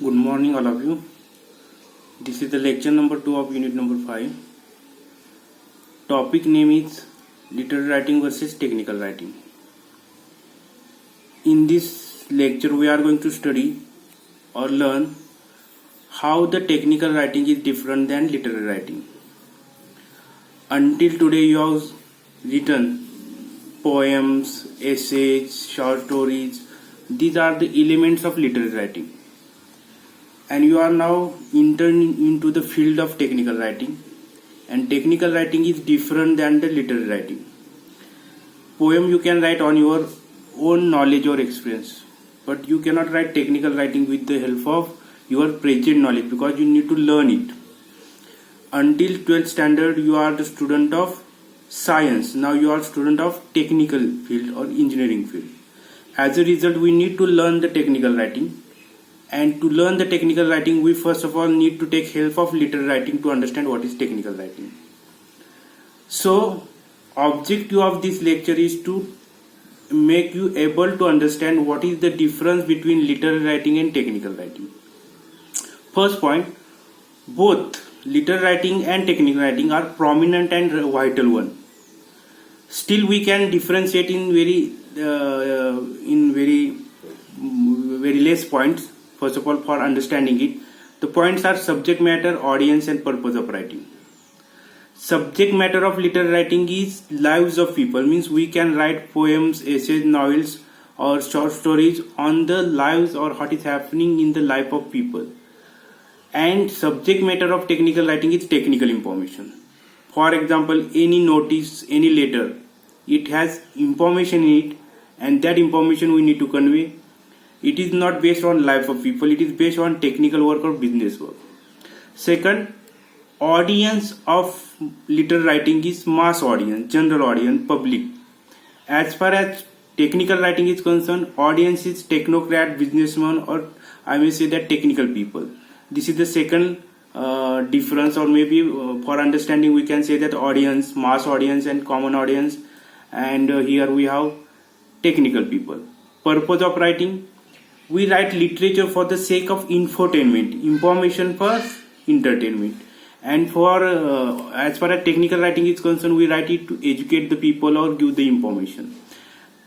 Good morning, all of you. This is the lecture number 2 of unit number 5. Topic name is literary writing versus technical writing. In this lecture, we are going to study or learn how the technical writing is different than literary writing. Until today, you have written poems, essays, short stories. These are the elements of literary writing. And you are now entered into the field of technical writing, and technical writing is different than the literary writing. Poem you can write on your own knowledge or experience, but you cannot write technical writing with the help of your present knowledge because you need to learn it. Until 12th standard you are the student of science. Now you are student of technical field or engineering field. As a result, we need to learn the technical writing. And to learn the technical writing, we first of all need to take help of literary writing to understand what is technical writing. So, objective of this lecture is to make you able to understand what is the difference between literary writing and technical writing. First point, both literary writing and technical writing are prominent and vital one. Still, we can differentiate in very less points. First of all, for understanding it, the points are subject matter, audience, and purpose of writing. Subject matter of literary writing is lives of people, means we can write poems, essays, novels, or short stories on the lives or what is happening in the life of people. And subject matter of technical writing is technical information. For example, any notice, any letter, it has information in it, and that information we need to convey. It is not based on life of people, it is based on technical work or business work. Second, audience of literary writing is mass audience, general audience, public. As far as technical writing is concerned, audience is technocrat, businessman, or I may say that technical people. This is the second difference, or maybe for understanding we can say that audience, mass audience and common audience, and here we have technical people. Purpose of writing, we write literature for the sake of infotainment, information for entertainment. And for as far as technical writing is concerned, we write it to educate the people or give the information.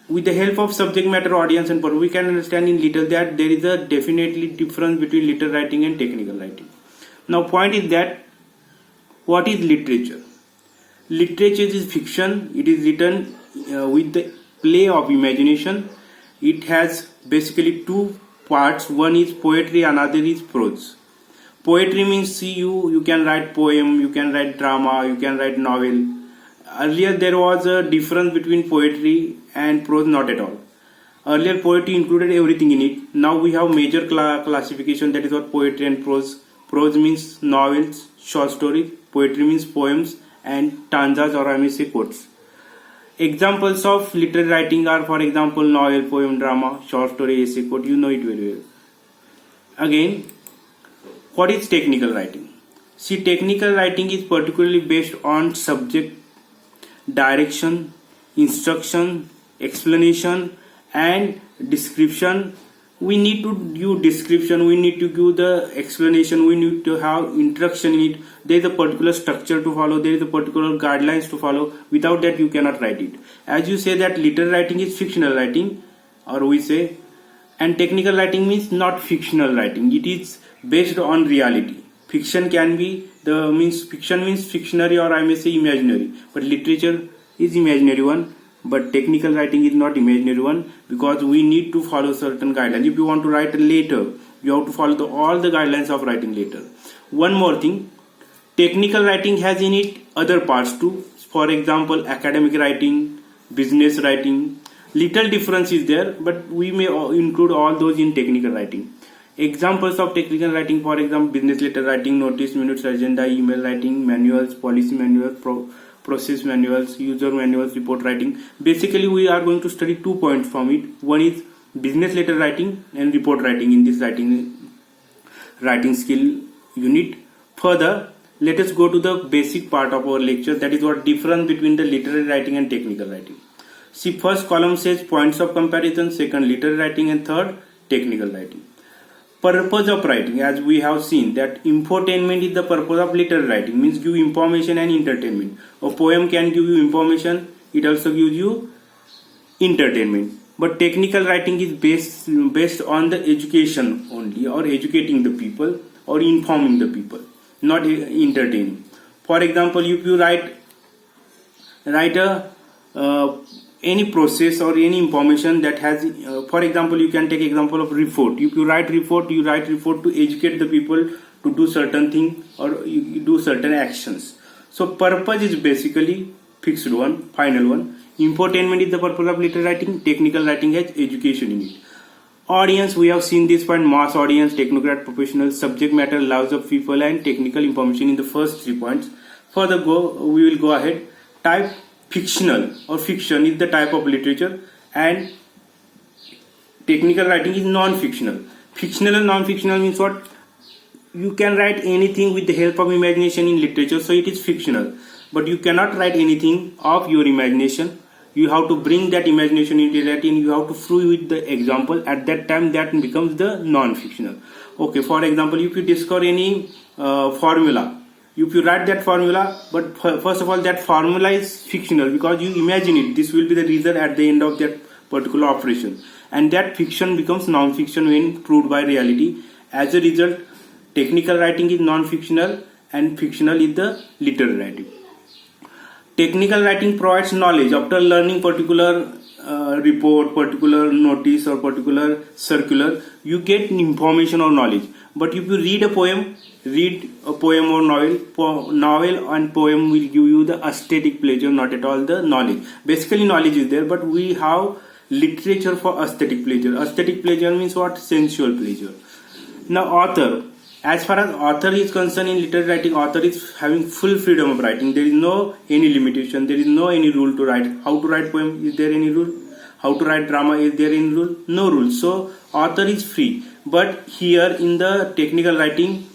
With the help of subject matter, audience, and purpose, we can understand in little that there is a definitely difference between literary writing and technical writing. Now, point is that what is literature? Literature is fiction. It is written with the play of imagination. It has basically two parts. One is poetry, another is prose. Poetry means you can write poem, you can write drama, you can write novel. Earlier there was a difference between poetry and prose, not at all. Earlier poetry included everything in it. Now we have major classification, that is what poetry and prose. Prose means novels, short stories. Poetry means poems and stanzas, or I may say quotes. Examples of literary writing are, for example, novel, poem, drama, short story, essay, quote. You know it very well. Again, what is technical writing? See, technical writing is particularly based on subject, direction, instruction, explanation, and description. We need to give description, we need to give the explanation, we need to have introduction in it. There is a particular structure to follow, there is a particular guidelines to follow. Without that you cannot write it. As you say that literary writing is fictional writing, or we say, and technical writing means not fictional writing. It is based on reality. Fiction can be fiction means fictionary, or I may say imaginary, but literature is imaginary one. But technical writing is not imaginary one, because we need to follow certain guidelines. If you want to write a letter, you have to follow all the guidelines of writing letter. One more thing, technical writing has in it other parts too. For example, academic writing, business writing. Little difference is there, but we may include all those in technical writing. Examples of technical writing, for example, business letter writing, notice, minutes, agenda, email writing, manuals, policy manuals, process manuals, user manuals, report writing. Basically, we are going to study 2 points from it. One is business letter writing and report writing in this writing skill unit. Further, let us go to the basic part of our lecture, that is what difference between the literary writing and technical writing. See, first column says points of comparison, second literary writing, and third technical writing. Purpose of writing, as we have seen that infotainment is the purpose of literary writing, means give information and entertainment. A poem can give you information, it also gives you entertainment. But technical writing is based on the education only, or educating the people or informing the people, not entertaining. For example, if you write any process or any information that has, for example, you can take example of report. If you write report to educate the people to do certain thing, or you do certain actions. So purpose is basically fixed one, final one. Infotainment is the purpose of literary writing. Technical writing has education in it. Audience, we have seen this point: mass audience, technocrat, professional, subject matter, loves of people, and technical information in the first 3 points. Further we will go ahead. Type: fictional or fiction is the type of literature, and technical writing is non-fictional. Fictional and non-fictional means what? You can write anything with the help of imagination in literature, so it is fictional. But you cannot write anything of your imagination. You have to bring that imagination into writing. You have to prove with the example. At that time, that becomes the non-fictional. Okay, for example, if you discover any formula, if you write that formula, but first of all, that formula is fictional because you imagine it. This will be the result at the end of that particular operation, and that fiction becomes non-fiction when proved by reality. As a result, technical writing is non-fictional and fictional is the literary writing. Technical writing provides knowledge after learning particular report, particular notice, or particular circular. You get information or knowledge. But if you read a poem or novel and poem will give you the aesthetic pleasure, not at all the knowledge. Basically, knowledge is there, but we have literature for aesthetic pleasure. Aesthetic pleasure means what? Sensual pleasure. Now, author. As far as author is concerned in literary writing, author is having full freedom of writing. There is no any limitation. There is no any rule to write. How to write poem? Is there any rule? How to write drama? Is there any rule? No rule. So author is free. But here in the technical writing,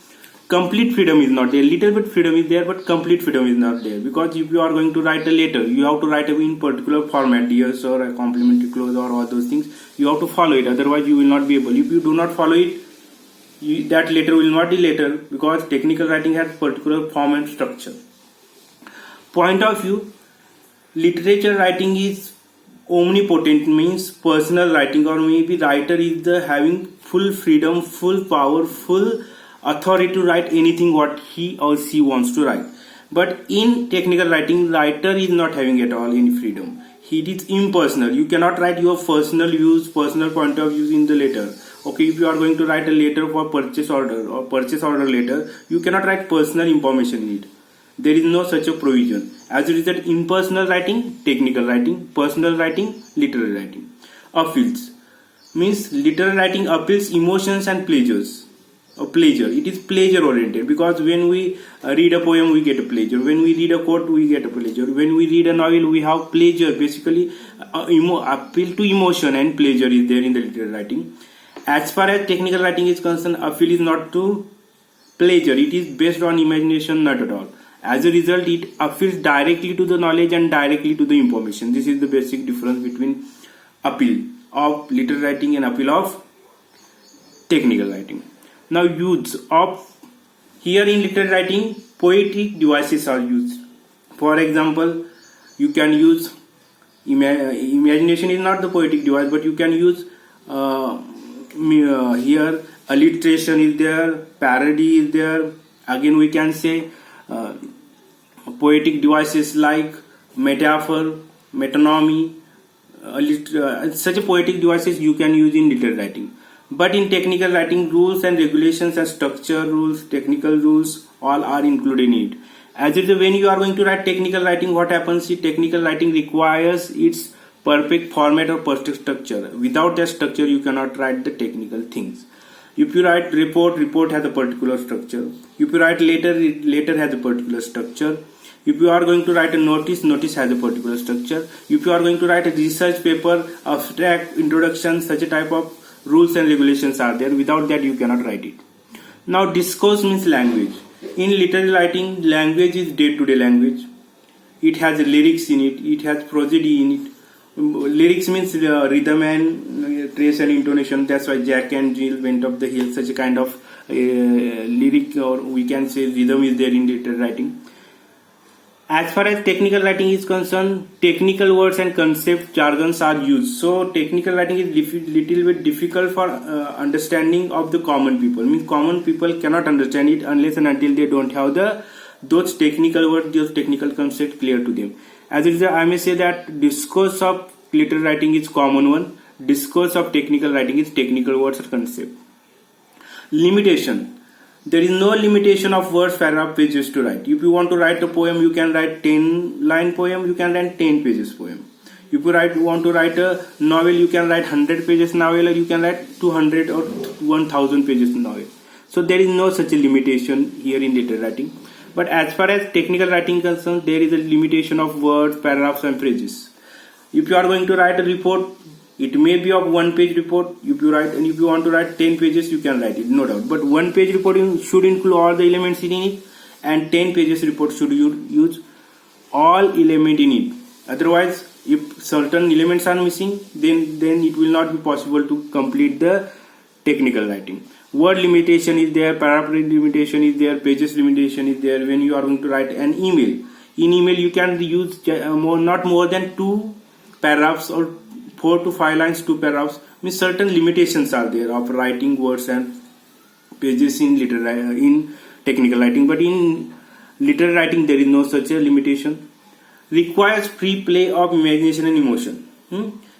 complete freedom is not there. Little bit freedom is there, but complete freedom is not there. Because if you are going to write a letter, you have to write in particular format, yes, or a complimentary clause or all those things. You have to follow it. Otherwise, you will not be able. If you do not follow it, that letter will not be letter, because technical writing has particular form and structure. Point of view, literature writing is omnipotent, means personal writing, or maybe writer is the having full freedom, full power, full authority to write anything what he or she wants to write. But in technical writing, writer is not having at all any freedom. It is impersonal. You cannot write your personal views, personal point of views in the letter. Okay, if you are going to write a letter for purchase order or purchase order letter, you cannot write personal information in it. There is no such a provision. As a result, impersonal writing, technical writing; personal writing, literary writing. Appeals means literary writing appeals emotions and pleasures. Pleasure. It is pleasure oriented, because when we read a poem, we get a pleasure. When we read a quote, we get a pleasure. When we read a novel, we have pleasure. Basically, appeal to emotion and pleasure is there in the literary writing. As far as technical writing is concerned, appeal is not to pleasure. It is based on imagination, not at all. As a result, it appeals directly to the knowledge and directly to the information. This is the basic difference between appeal of literary writing and appeal of technical writing. Now, use of, here in literary writing, poetic devices are used. For example, you can use imagination is not the poetic device, but you can use here alliteration is there, parody is there. Again, we can say poetic devices like metaphor, metonymy, such a poetic devices you can use in literary writing. But in technical writing, rules and regulations and structure rules, technical rules, all are included in it. As it is, when you are going to write technical writing, what happens is technical writing requires its perfect format or perfect structure. Without that structure, you cannot write the technical things. If you write report has a particular structure. If you write letter has a particular structure. If you are going to write a notice has a particular structure. If you are going to write a research paper, abstract, introduction, such a type of rules and regulations are there. Without that, you cannot write it. Now, discourse means language. In literary writing, language is day-to-day language. It has lyrics in it. It has prosody in it. Lyrics means rhythm and trace and intonation. That's why Jack and Jill went up the hill. Such a kind of lyric, or we can say rhythm, is there in literary writing. As far as technical writing is concerned, technical words and concept jargons are used. So technical writing is little bit difficult for understanding of the common people. Means common people cannot understand it unless and until they don't have those technical words, those technical concepts clear to them. As a result, I may say that discourse of literary writing is common one. Discourse of technical writing is technical words or concept. Limitation. There is no limitation of words, paragraph, pages to write. If you want to write a poem, you can write 10-line poem, you can write 10 pages poem. If you want to write a novel, you can write 100 pages novel, or you can write 200 or 1000 pages novel. So there is no such a limitation here in literary writing. But as far as technical writing is concerned, there is a limitation of words, paragraphs and phrases. If you are going to write a report, it may be of 1-page report. If you want to write 10 pages, you can write it, no doubt. But 1-page report should include all the elements in it, and 10 pages report should use all element in it. Otherwise, if certain elements are missing, then it will not be possible to complete the technical writing. Word limitation is there, paragraph limitation is there, pages limitation is there. When you are going to write an email, in email you can use not more than 2 paragraphs or 4 to 5 lines, 2 paragraphs. Means certain limitations are there of writing words and pages in technical writing. But in literary writing, there is no such a limitation. Requires free play of imagination and emotion.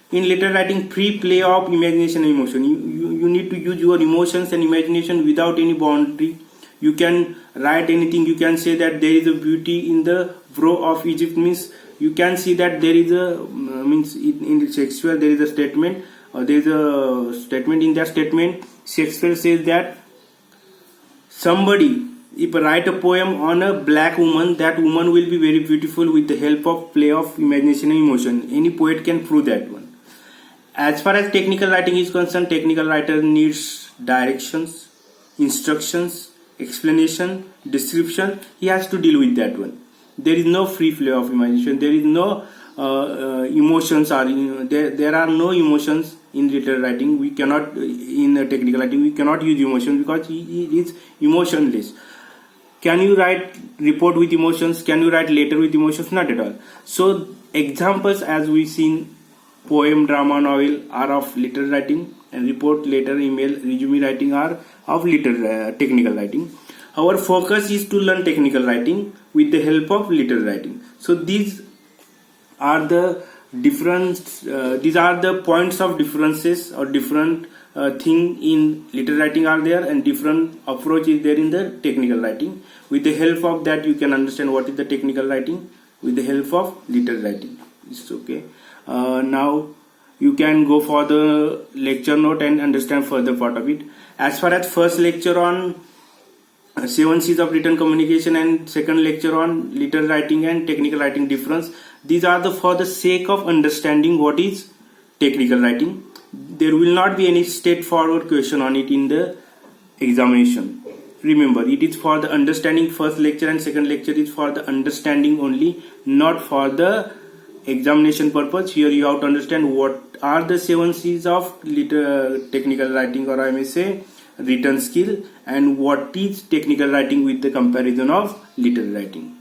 In literary writing, free play of imagination and emotion. You need to use your emotions and imagination without any boundary. You can write anything. You can say that there is a beauty in the brow of Egypt. Means you can see that there is in Shakespeare there is a statement. There is a statement. In that statement, Shakespeare says that somebody, if I write a poem on a black woman, that woman will be very beautiful with the help of play of imagination and emotion. Any poet can prove that one. As far as technical writing is concerned, technical writer needs directions, instructions, explanation, description. He has to deal with that one. There is no free flow of imagination. There is no emotions. There are no emotions in literary writing. We cannot, in technical writing, we cannot use emotion because it is emotionless. Can you write report with emotions? Can you write letter with emotions? Not at all. So examples, as we seen, poem, drama, novel are of literary writing, and report, letter, email, resume writing are of technical writing. Our focus is to learn technical writing with the help of literary writing. So these are the points of differences, or different thing in literary writing are there, and different approach is there in the technical writing. With the help of that, you can understand what is the technical writing with the help of literary writing. It's okay. Now you can go for the lecture note and understand further part of it. As far as first lecture on 7 C's of written communication and second lecture on literary writing and technical writing difference, these are for the sake of understanding what is technical writing. There will not be any straightforward question on it in the examination. Remember, it is for the understanding. First lecture and second lecture is for the understanding only, not for the examination purpose. Here you have to understand what are the 7 C's of technical writing, or I may say written skill, and what is technical writing with the comparison of literary writing.